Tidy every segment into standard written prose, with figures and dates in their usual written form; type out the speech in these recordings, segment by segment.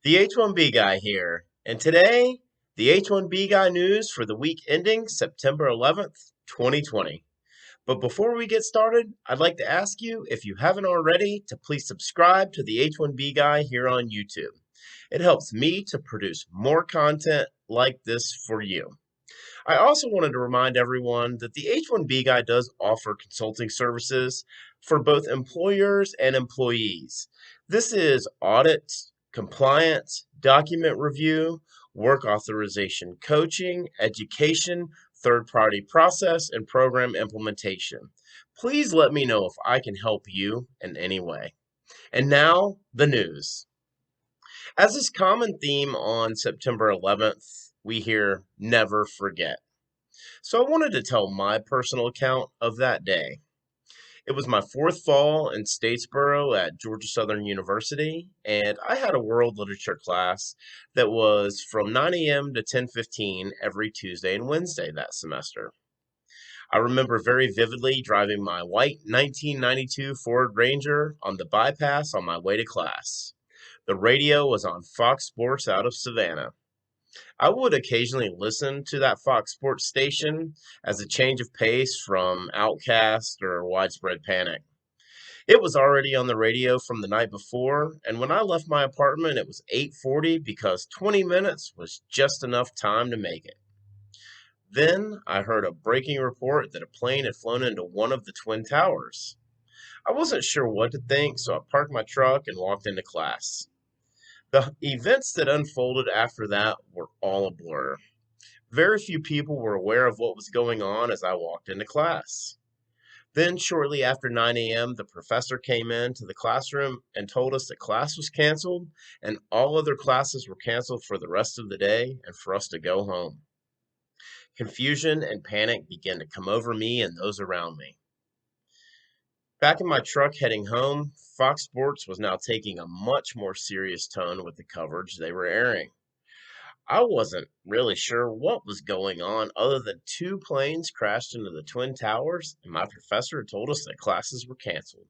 The H1B Guy here, and today, the H1B Guy news for the week ending September 11th, 2020. But before we get started, I'd like to ask you, if you haven't already, to please subscribe to the H1B Guy here on YouTube. It helps me to produce more content like this for you. I also wanted to remind everyone that the H1B Guy does offer consulting services for both employers and employees. This is audit, compliance, document review, work authorization coaching, education, third party process, and program implementation. Please let me know if I can help you in any way. And now, the news. As is common theme on September 11th, we hear never forget. So I wanted to tell my personal account of that day. It was my fourth fall in Statesboro at Georgia Southern University, and I had a world literature class that was from 9 a.m. to 10:15 every Tuesday and Wednesday that semester. I remember very vividly driving my white 1992 Ford Ranger on the bypass on my way to class. The radio was on Fox Sports out of Savannah. I would occasionally listen to that Fox Sports station as a change of pace from Outcast or Widespread Panic. It was already on the radio from the night before, and when I left my apartment it was 8:40 because 20 minutes was just enough time to make it. Then I heard a breaking report that a plane had flown into one of the twin towers. I wasn't sure what to think, so I parked my truck and walked into class. The events that unfolded after that were all a blur. Very few people were aware of what was going on as I walked into class. Then, shortly after 9 a.m., the professor came into the classroom and told us that class was canceled and all other classes were canceled for the rest of the day and for us to go home. Confusion and panic began to come over me and those around me. Back in my truck heading home, Fox Sports was now taking a much more serious tone with the coverage they were airing. I wasn't really sure what was going on other than two planes crashed into the Twin Towers, and my professor told us that classes were canceled.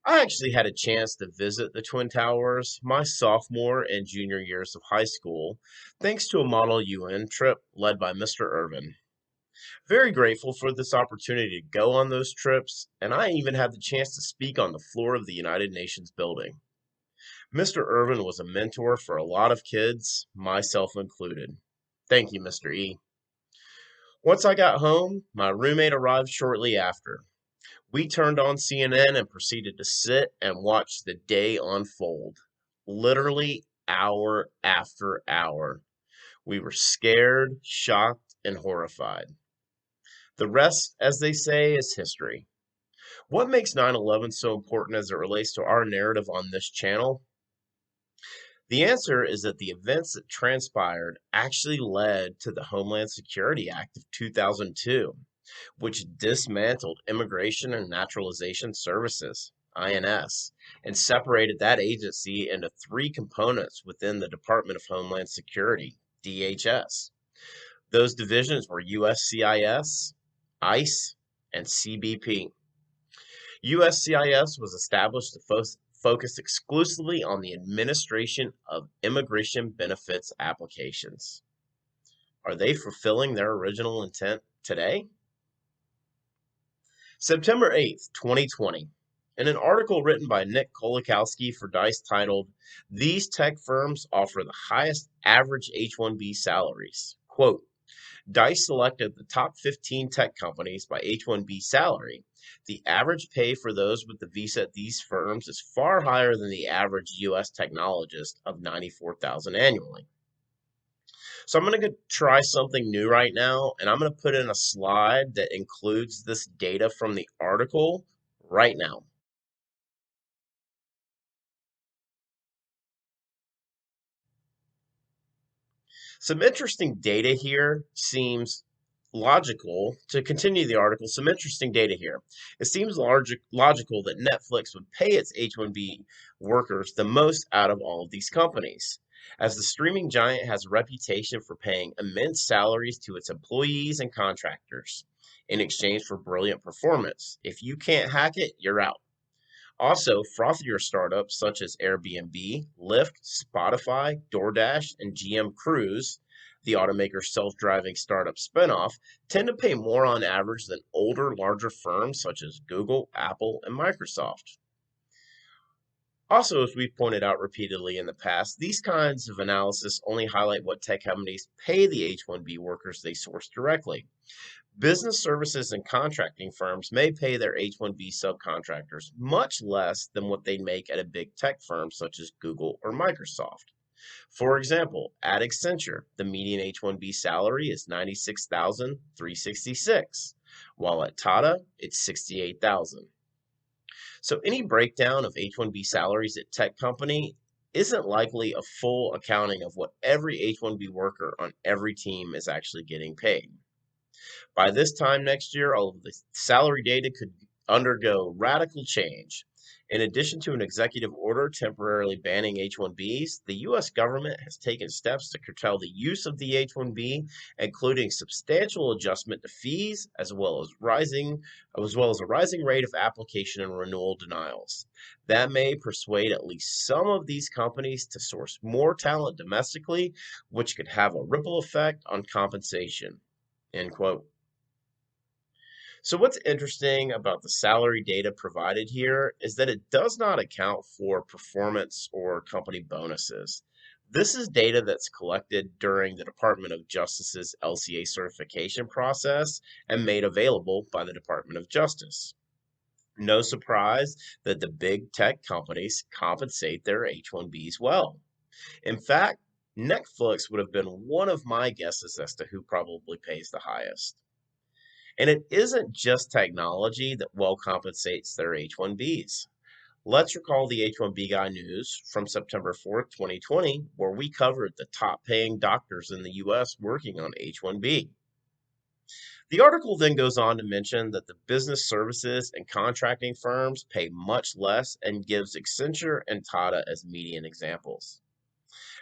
I actually had a chance to visit the Twin Towers my sophomore and junior years of high school, thanks to a Model UN trip led by Mr. Irvin. Very grateful for this opportunity to go on those trips, and I even had the chance to speak on the floor of the United Nations building. Mr. Irvin was a mentor for a lot of kids, myself included. Thank you, Mr. E. Once I got home, my roommate arrived shortly after. We turned on CNN and proceeded to sit and watch the day unfold. Literally hour after hour. We were scared, shocked, and horrified. The rest, as they say, is history. What makes 9/11 so important as it relates to our narrative on this channel? The answer is that the events that transpired actually led to the Homeland Security Act of 2002, which dismantled Immigration and Naturalization Services, INS, and separated that agency into three components within the Department of Homeland Security, DHS. Those divisions were USCIS, ICE, and CBP. USCIS was established to focus exclusively on the administration of immigration benefits applications. Are they fulfilling their original intent today? September 8th, 2020. In an article written by Nick Kolakowski for Dice titled, "These Tech Firms Offer the Highest Average H1B Salaries." Quote, Dice selected the top 15 tech companies by H1B salary. The average pay for those with the visa at these firms is far higher than the average U.S. technologist of $94,000 annually. So I'm going to try something new right now, and I'm going to put in a slide that includes this data from the article right now. Some interesting data here seems logical to continue the article. Some interesting data here. It seems logical that Netflix would pay its H1B workers the most out of all of these companies, as the streaming giant has a reputation for paying immense salaries to its employees and contractors in exchange for brilliant performance. If you can't hack it, you're out. Also, frothier startups such as Airbnb, Lyft, Spotify, DoorDash, and GM Cruise, the automaker's self-driving startup spinoff, tend to pay more on average than older, larger firms such as Google, Apple, and Microsoft. Also, as we've pointed out repeatedly in the past, these kinds of analysis only highlight what tech companies pay the H-1B workers they source directly. Business services and contracting firms may pay their H-1B subcontractors much less than what they make at a big tech firm such as Google or Microsoft. For example, at Accenture, the median H-1B salary is $96,366, while at Tata, it's $68,000. So any breakdown of H-1B salaries at tech company isn't likely a full accounting of what every H-1B worker on every team is actually getting paid. By this time next year, all of the salary data could undergo radical change. In addition to an executive order temporarily banning H-1Bs, the U.S. government has taken steps to curtail the use of the H-1B, including substantial adjustment to fees, as well as a rising rate of application and renewal denials. That may persuade at least some of these companies to source more talent domestically, which could have a ripple effect on compensation. End quote. So, what's interesting about the salary data provided here is that it does not account for performance or company bonuses. This is data that's collected during the Department of Justice's LCA certification process and made available by the Department of Justice. No surprise that the big tech companies compensate their H-1Bs well. In fact, Netflix would have been one of my guesses as to who probably pays the highest. And it isn't just technology that well compensates their H-1Bs. Let's recall the H-1B Guy news from September 4th, 2020, where we covered the top paying doctors in the US working on H-1B. The article then goes on to mention that the business services and contracting firms pay much less and gives Accenture and Tata as median examples.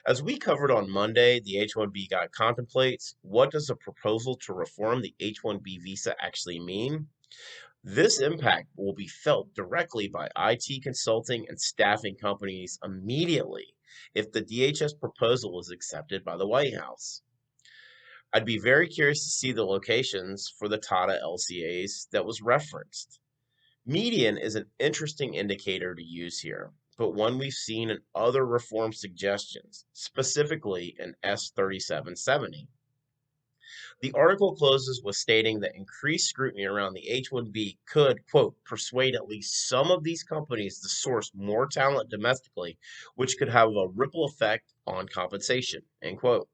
As we covered on Monday, the H-1B Guy contemplates what does a proposal to reform the H-1B visa actually mean? This impact will be felt directly by IT consulting and staffing companies immediately if the DHS proposal is accepted by the White House. I'd be very curious to see the locations for the Tata LCAs that was referenced. Median is an interesting indicator to use here, but one we've seen in other reform suggestions, specifically in S3770. The article closes with stating that increased scrutiny around the H-1B could, quote, persuade at least some of these companies to source more talent domestically, which could have a ripple effect on compensation, end quote.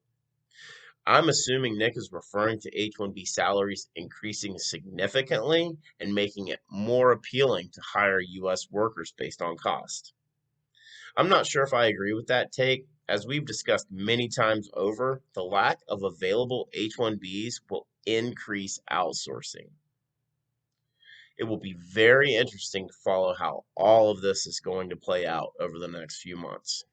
I'm assuming Nick is referring to H-1B salaries increasing significantly and making it more appealing to hire U.S. workers based on cost. I'm not sure if I agree with that take. As we've discussed many times over, the lack of available H-1Bs will increase outsourcing. It will be very interesting to follow how all of this is going to play out over the next few months.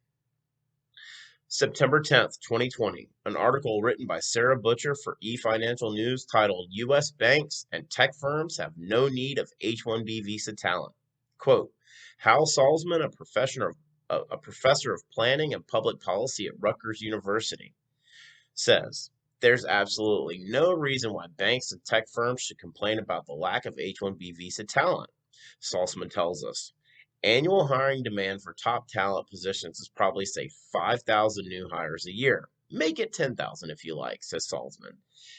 September 10th, 2020, an article written by Sarah Butcher for eFinancial News titled U.S. Banks and Tech Firms Have No Need of H-1B Visa Talent. Quote, Hal Salzman, a professor of planning and public policy at Rutgers University, says, there's absolutely no reason why banks and tech firms should complain about the lack of H-1B visa talent. Salzman tells us, annual hiring demand for top talent positions is probably, say, 5,000 new hires a year. Make it 10,000 if you like, says Salzman.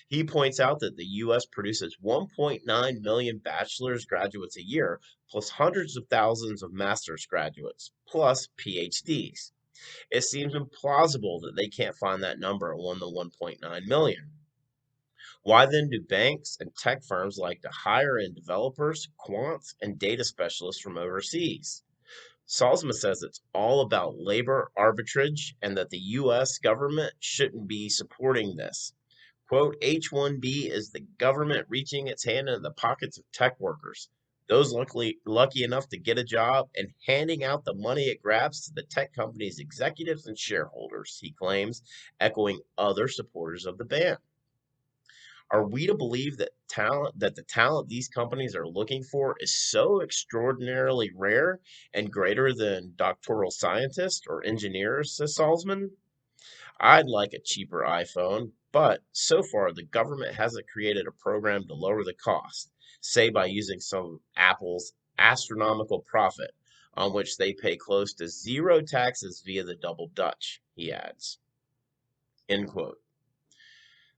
He points out that the U.S. produces 1.9 million bachelor's graduates a year, plus hundreds of thousands of master's graduates, plus PhDs. It seems implausible that they can't find that number on the 1.9 million. Why then do banks and tech firms like to hire in developers, quants, and data specialists from overseas? Salzman says it's all about labor arbitrage and that the U.S. government shouldn't be supporting this. Quote, H-1B is the government reaching its hand into the pockets of tech workers, those lucky enough to get a job, and handing out the money it grabs to the tech company's executives and shareholders, he claims, echoing other supporters of the ban. Are we to believe that the talent these companies are looking for is so extraordinarily rare and greater than doctoral scientists or engineers, says Salzman? I'd like a cheaper iPhone, but so far the government hasn't created a program to lower the cost, say by using some Apple's astronomical profit, on which they pay close to zero taxes via the double Dutch, he adds. End quote.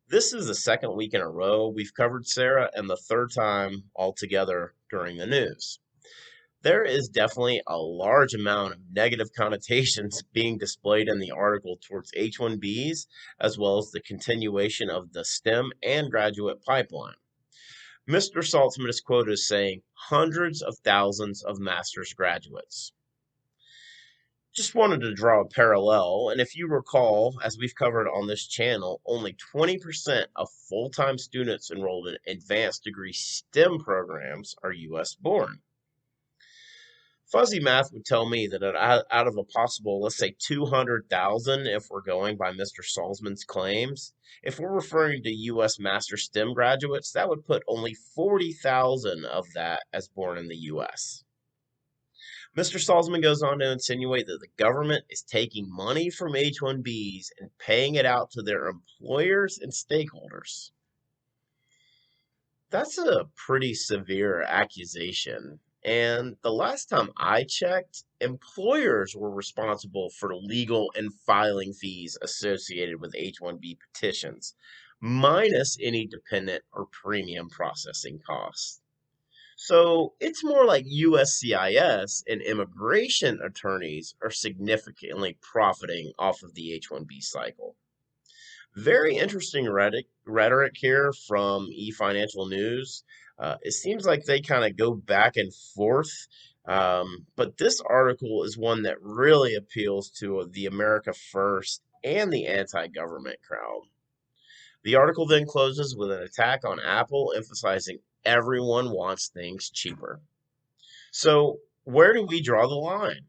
This is the second week in a row we've covered Sarah and the third time altogether during the news. There is definitely a large amount of negative connotations being displayed in the article towards H-1Bs, as well as the continuation of the STEM and graduate pipeline. Mr. Saltzman is quoted as saying hundreds of thousands of master's graduates. Just wanted to draw a parallel, and if you recall, as we've covered on this channel, only 20% of full-time students enrolled in advanced degree STEM programs are U.S. born. Fuzzy math would tell me that out of a possible, let's say 200,000, if we're going by Mr. Salzman's claims, if we're referring to U.S. Master STEM graduates, that would put only 40,000 of that as born in the U.S. Mr. Salzman goes on to insinuate that the government is taking money from H-1Bs and paying it out to their employers and stakeholders. That's a pretty severe accusation. And the last time I checked, employers were responsible for legal and filing fees associated with H-1B petitions, minus any dependent or premium processing costs. So it's more like USCIS and immigration attorneys are significantly profiting off of the H-1B cycle. Very interesting rhetoric here from eFinancial News. It seems like they kind of go back and forth, but this article is one that really appeals to the America First and the anti-government crowd. The article then closes with an attack on Apple, emphasizing everyone wants things cheaper. So, where do we draw the line?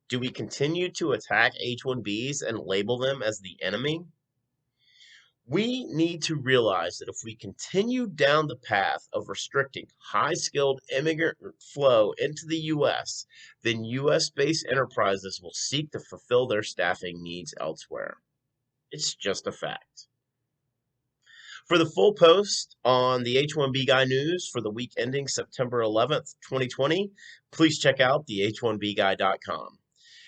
Do we continue to attack H-1Bs and label them as the enemy? We need to realize that if we continue down the path of restricting high skilled immigrant flow into the U.S., then U.S. based enterprises will seek to fulfill their staffing needs elsewhere. It's just a fact. For the full post on the H1B Guy news for the week ending September 11th, 2020, please check out the h1bguy.com.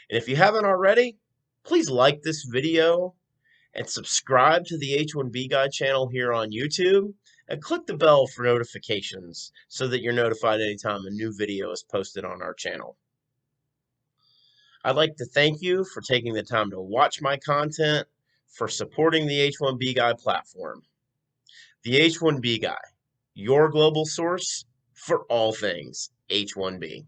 And if you haven't already, please like this video and subscribe to the H1B Guy channel here on YouTube, and click the bell for notifications so that you're notified anytime a new video is posted on our channel. I'd like to thank you for taking the time to watch my content, for supporting the H1B Guy platform. The H1B Guy, your global source for all things H1B.